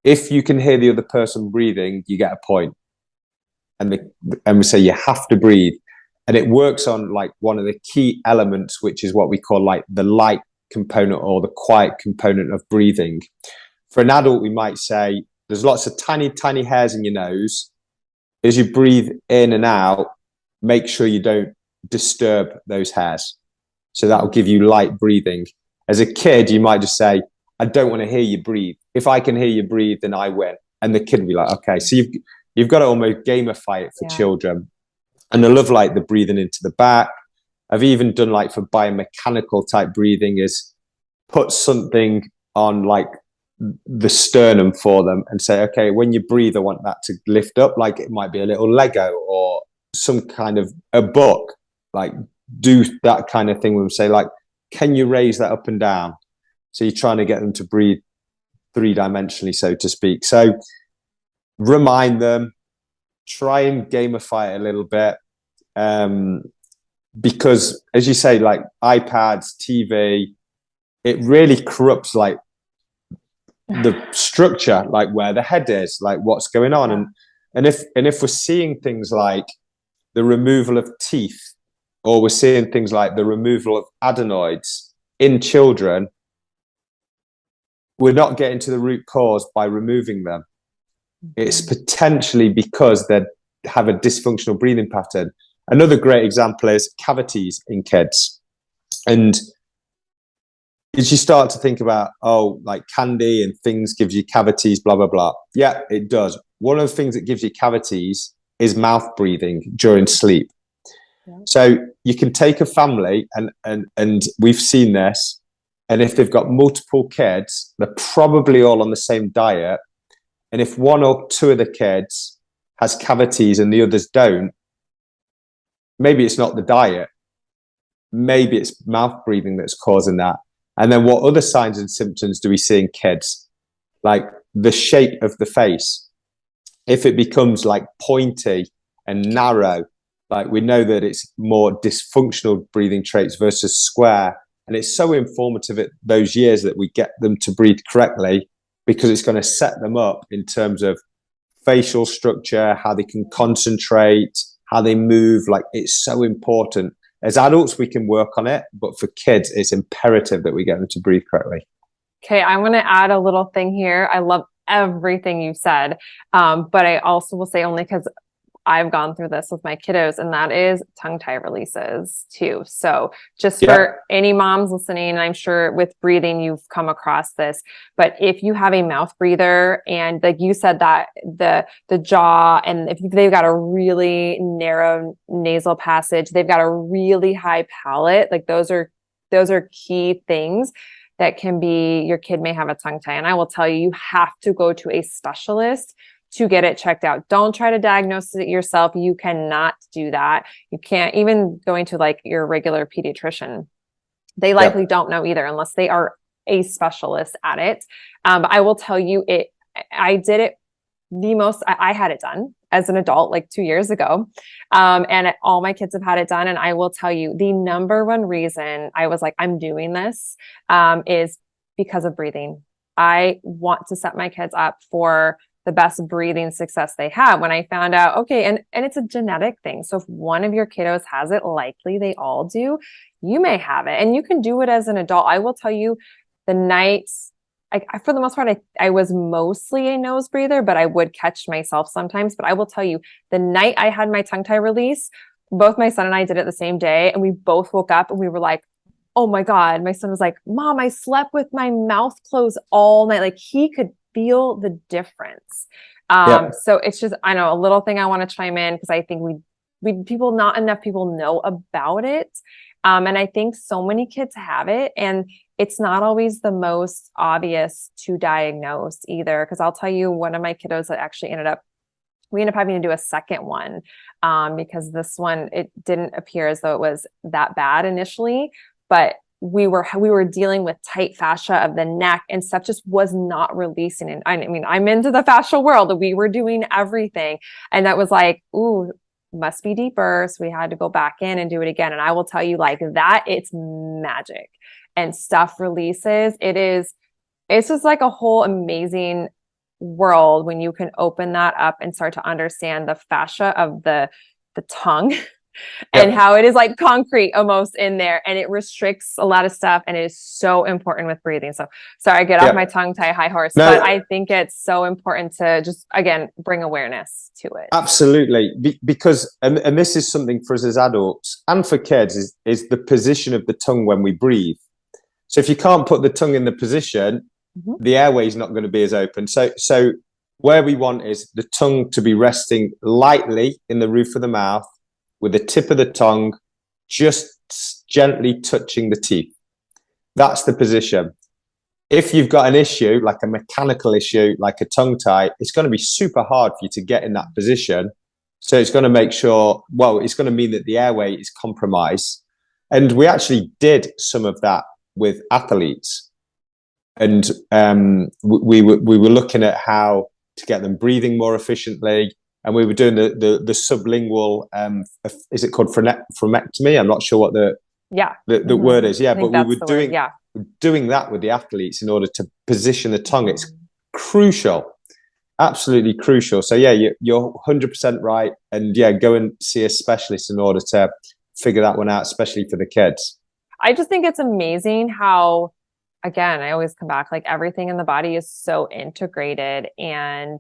if you can hear the other person breathing, you get a point. And we say, you have to breathe. And it works on like one of the key elements, which is what we call like the light component or the quiet component of breathing. For an adult, we might say, there's lots of tiny, tiny hairs in your nose. As you breathe in and out, make sure you don't disturb those hairs. So that will give you light breathing. As a kid, you might just say, I don't want to hear you breathe. If I can hear you breathe, then I win. And the kid will be like, okay. So you've got to almost gamify it for children. And I love like the breathing into the back. I've even done like for biomechanical type breathing is put something on like the sternum for them and say, okay, when you breathe, I want that to lift up. Like, it might be a little Lego or some kind of a book. Like, do that kind of thing with them. Say like, can you raise that up and down? So you're trying to get them to breathe three-dimensionally, so to speak. So remind them, try and gamify it a little bit. Because as you say, like iPads, TV, it really corrupts like the structure, like where the head is, like what's going on. And if we're seeing things like the removal of teeth, or we're seeing things like the removal of adenoids in children, we're not getting to the root cause by removing them. It's potentially because they have a dysfunctional breathing pattern. Another great example is cavities in kids. And as you start to think about, like candy and things gives you cavities, blah, blah, blah. Yeah, it does. One of the things that gives you cavities is mouth breathing during sleep. Yeah. So you can take a family and we've seen this. And if they've got multiple kids, they're probably all on the same diet. And if one or two of the kids has cavities and the others don't, maybe it's not the diet. Maybe it's mouth breathing that's causing that. And then what other signs and symptoms do we see in kids? Like the shape of the face. If it becomes like pointy and narrow, like we know that it's more dysfunctional breathing traits versus square. And it's so informative at those years that we get them to breathe correctly, because it's going to set them up in terms of facial structure, how they can concentrate, how they move. Like, it's so important. As adults, we can work on it, but for kids, it's imperative that we get them to breathe correctly. Okay, I want to add a little thing here. I love everything you said, but I also will say, only because I've gone through this with my kiddos, and that is tongue tie releases too. So just Yeah. for any moms listening, and I'm sure with breathing, you've come across this, but if you have a mouth breather and like you said that the jaw, and if they've got a really narrow nasal passage, they've got a really high palate, like those are key things that can be, your kid may have a tongue tie. And I will tell you, you have to go to a specialist to get it checked out. Don't try to diagnose it yourself. You cannot do that. You can't, even going to like your regular pediatrician. They likely don't know either unless they are a specialist at it. But I will tell you, I did it I had it done as an adult like 2 years ago. And all my kids have had it done. And I will tell you, the number one reason I was like, I'm doing this, is because of breathing. I want to set my kids up for the best breathing success they have. When I found out, okay, and it's a genetic thing. So if one of your kiddos has it, likely they all do, you may have it, and you can do it as an adult. I will tell you, the nights, for the most part, I was mostly a nose breather, but I would catch myself sometimes. But I will tell you, the night I had my tongue tie release, both my son and I did it the same day, and we both woke up and we were like, oh my God. My son was like, Mom, I slept with my mouth closed all night. Like he could feel the difference. So it's just, I know, a little thing I want to chime in, because I think not enough people know about it. And I think so many kids have it, and it's not always the most obvious to diagnose either. Because I'll tell you, one of my kiddos that actually we ended up having to do a second one, because this one, it didn't appear as though it was that bad initially, but we were dealing with tight fascia of the neck, and stuff just was not releasing. And I mean, I'm into the fascial world. We were doing everything, and that was like, ooh, must be deeper. So we had to go back in and do it again. And I will tell you, like that, it's magic, and stuff releases. It's just like a whole amazing world when you can open that up and start to understand the fascia of the tongue and how it is like concrete almost in there, and it restricts a lot of stuff, and it is so important with breathing. So sorry, I get off my tongue tie high horse, but I think it's so important to just, again, bring awareness to it. Absolutely. Because, and this is something for us as adults and for kids, is the position of the tongue when we breathe. So if you can't put the tongue in the position, the airway is not going to be as open. So where we want is the tongue to be resting lightly in the roof of the mouth, with the tip of the tongue just gently touching the teeth. That's the position. If you've got an issue, like a mechanical issue, like a tongue tie, it's going to be super hard for you to get in that position. So it's going to make sure, it's going to mean that the airway is compromised. And we actually did some of that with athletes. And we were looking at how to get them breathing more efficiently. And we were doing the sublingual, is it called phronectomy? I'm not sure what the word is. Yeah, but we were doing that with the athletes in order to position the tongue. It's crucial, absolutely crucial. So yeah, you're 100% right. And yeah, go and see a specialist in order to figure that one out, especially for the kids. I just think it's amazing how, again, I always come back, like everything in the body is so integrated, and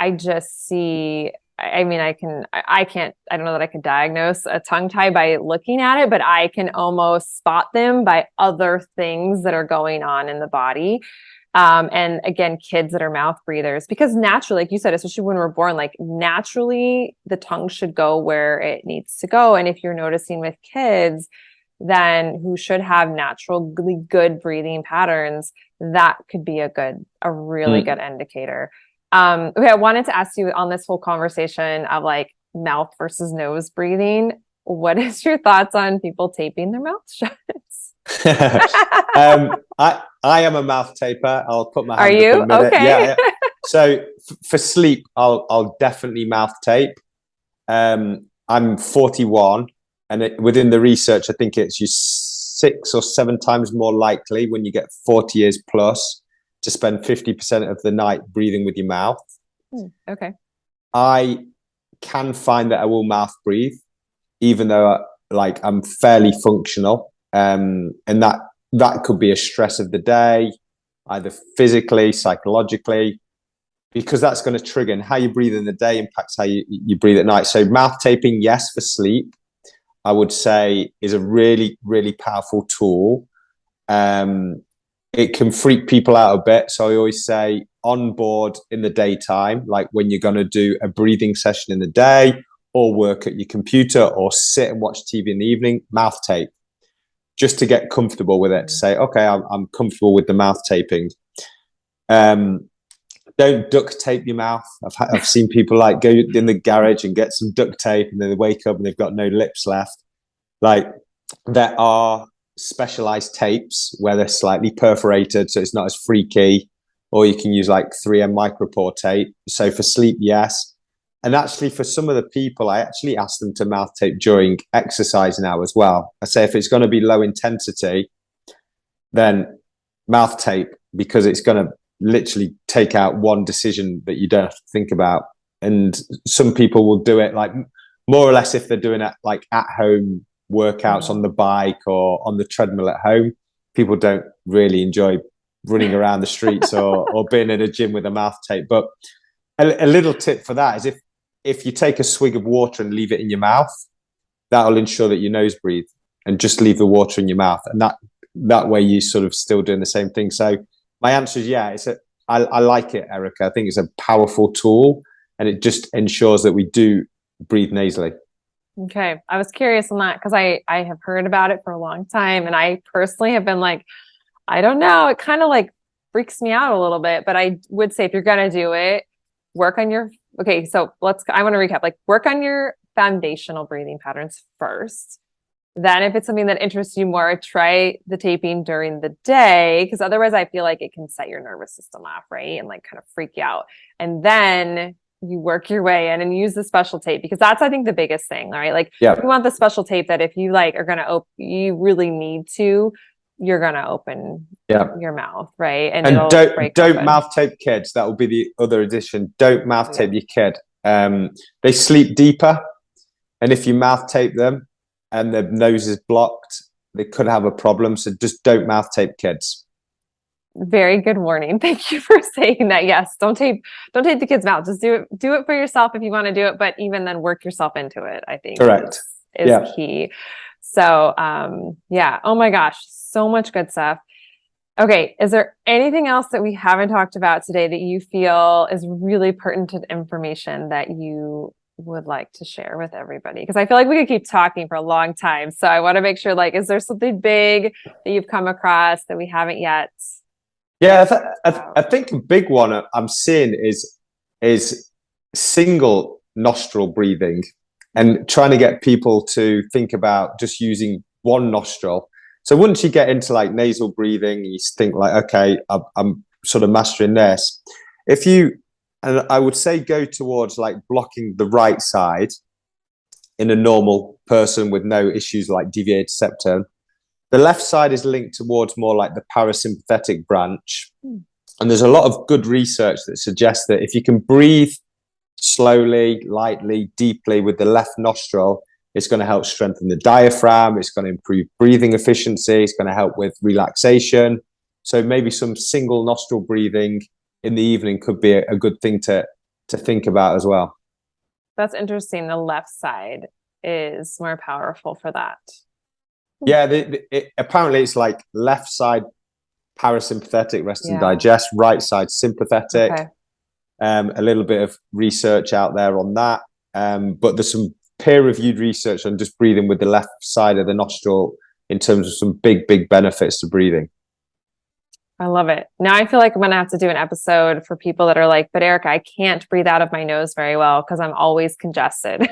I just see, I mean, I don't know that I can diagnose a tongue tie by looking at it, but I can almost spot them by other things that are going on in the body. And again, kids that are mouth breathers, because naturally, like you said, especially when we're born, like naturally the tongue should go where it needs to go. And if you're noticing with kids, then who should have naturally good breathing patterns, that could be a really good indicator. Okay, I wanted to ask you on this whole conversation of like mouth versus nose breathing. What is your thoughts on people taping their mouth shut? I am a mouth taper. I'll put my hand Are you? up in a minute. Okay. Yeah. So for sleep, I'll definitely mouth tape. I'm 41, and within the research, I think it's 6 or 7 times more likely when you get 40 years plus to spend 50% of the night breathing with your mouth. Okay. I can find that I will mouth breathe, even though I'm fairly functional. And that could be a stress of the day, either physically, psychologically. because that's going to trigger, and how you breathe in the day impacts how you breathe at night. So mouth taping, yes, for sleep, I would say is a really, really powerful tool. It can freak people out a bit. So I always say on board in the daytime, like when you're going to do a breathing session in the day or work at your computer or sit and watch TV in the evening, mouth tape, just to get comfortable with it, to say, okay, I'm comfortable with the mouth taping. Don't duct tape your mouth. I've seen people like go in the garage and get some duct tape and then they wake up and they've got no lips left. Like, there are specialized tapes where they're slightly perforated, so it's not as freaky, or you can use like 3M micropore tape. So for sleep, yes. And actually, for some of the people, I actually ask them to mouth tape during exercise now as well. I say if it's going to be low intensity, then mouth tape, because it's going to literally take out one decision that you don't have to think about. And some people will do it like more or less if they're doing it like at home workouts on the bike or on the treadmill at home. People don't really enjoy running around the streets or being in a gym with a mouth tape. But a little tip for that is if you take a swig of water and leave it in your mouth, that'll ensure that you nose breathe, and just leave the water in your mouth. And that way you sort of still doing the same thing. So my answer is, yeah, I like it, Erica. I think it's a powerful tool, and it just ensures that we do breathe nasally. Okay. I was curious on that because I have heard about it for a long time. And I personally have been like, I don't know. It kind of like freaks me out a little bit. But I would say if you're going to do it, work on your, okay. So I want to recap, like work on your foundational breathing patterns first. Then if it's something that interests you more, try the taping during the day, because otherwise I feel like it can set your nervous system off, right? And like kind of freak you out. And then you work your way in and use the special tape, because that's, I think, the biggest thing, right? Like you want the special tape that if you like are going to open, you really need to, you're going to open your mouth, right? And don't mouth tape kids. That will be the other addition. Don't mouth tape your kid. They sleep deeper. And if you mouth tape them, and the nose is blocked, they could have a problem. So just don't mouth tape kids. Very good warning. Thank you for saying that. Yes, don't tape the kid's mouth. Just do it for yourself if you want to do it, but even then work yourself into it, I think. Correct. Is key. So yeah. Oh my gosh, so much good stuff. Okay, is there anything else that we haven't talked about today that you feel is really pertinent information that you would like to share with everybody? Because I feel like we could keep talking for a long time. So I want to make sure, like, is there something big that you've come across that we haven't yet? Yeah, I think a big one I'm seeing is single nostril breathing, and trying to get people to think about just using one nostril. So once you get into like nasal breathing, you think like, okay, I'm sort of mastering this. And I would say go towards like blocking the right side in a normal person with no issues like deviated septum. The left side is linked towards more like the parasympathetic branch. And there's a lot of good research that suggests that if you can breathe slowly, lightly, deeply with the left nostril, it's going to help strengthen the diaphragm. It's going to improve breathing efficiency. It's going to help with relaxation. So maybe some single nostril breathing in the evening could be a good thing to think about as well. That's interesting. The left side is more powerful for that. Yeah, apparently it's like left side parasympathetic, rest and digest, right side sympathetic. Okay. A little bit of research out there on that. But there's some peer-reviewed research on just breathing with the left side of the nostril in terms of some big benefits to breathing. I love it. Now I feel like I'm going to have to do an episode for people that are like, but Erica, I can't breathe out of my nose very well because I'm always congested.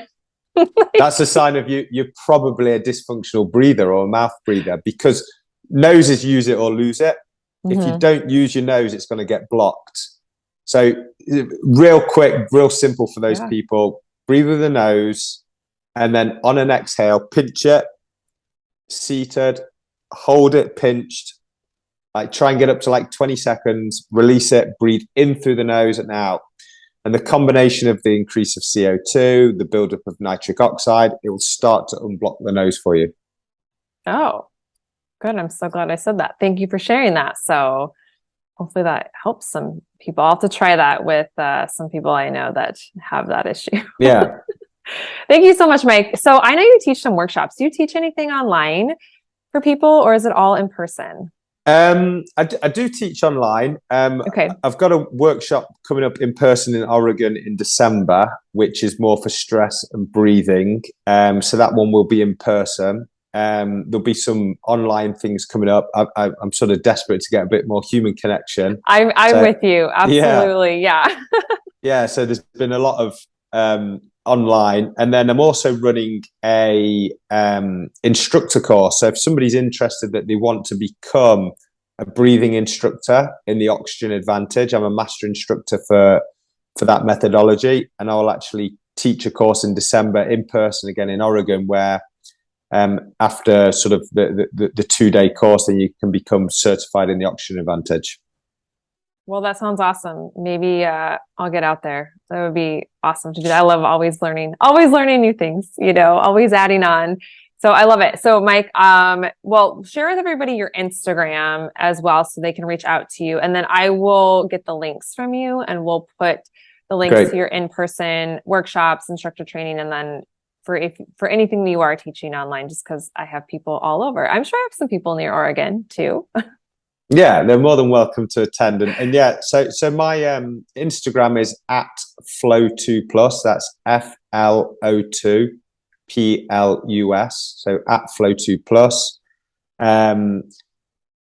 That's a sign of you're probably a dysfunctional breather or a mouth breather, because noses use it or lose it. If you don't use your nose, it's going to get blocked. So real quick, real simple for those people, breathe with the nose, and then on an exhale, pinch it, seated, hold it pinched. Like try and get up to like 20 seconds, release it, breathe in through the nose and out. And the combination of the increase of CO2, the buildup of nitric oxide, it will start to unblock the nose for you. Oh, good. I'm so glad I said that. Thank you for sharing that. So hopefully that helps some people. I'll have to try that with some people I know that have that issue. Yeah. Thank you so much, Mike. So I know you teach some workshops. Do you teach anything online for people, or is it all in person? I do teach online. Okay. I've got a workshop coming up in person in Oregon in December, which is more for stress and breathing. So that one will be in person. There'll be some online things coming up. I'm sort of desperate to get a bit more human connection. I'm So with you. yeah, Absolutely. Yeah. yeah. So there's been a lot of online, and then I'm also running a instructor course. So if somebody's interested that they want to become a breathing instructor in the Oxygen Advantage, I'm a master instructor for that methodology, and I'll actually teach a course in December in person again in Oregon, where after sort of the 2-day course, then you can become certified in the Oxygen Advantage. Well, that sounds awesome. Maybe I'll get out there. That would be awesome to do that. I love always learning new things, always adding on. So I love it. So Mike, well, share with everybody your Instagram as well so they can reach out to you. And then I will get the links from you and we'll put the links Great. to your in-person workshops, instructor training, and then for anything that you are teaching online, just because I have people all over. I'm sure I have some people near Oregon too. Yeah, they're more than welcome to attend. And yeah, so my Instagram is at Flow2Plus. That's FLO2PLUS. So at Flow2Plus.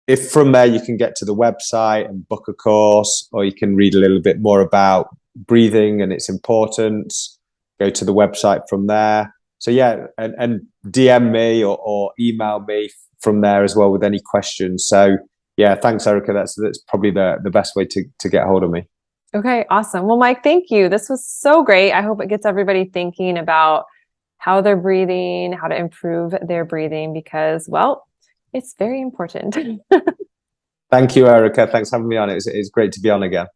If from there you can get to the website and book a course, or you can read a little bit more about breathing and its importance, go to the website from there. So yeah, and DM me or email me from there as well with any questions. So yeah, thanks, Erica. That's probably the best way to get hold of me. Okay, awesome. Well, Mike, thank you. This was so great. I hope it gets everybody thinking about how they're breathing, how to improve their breathing, because, well, it's very important. Thank you, Erica. Thanks for having me on. It's great to be on again.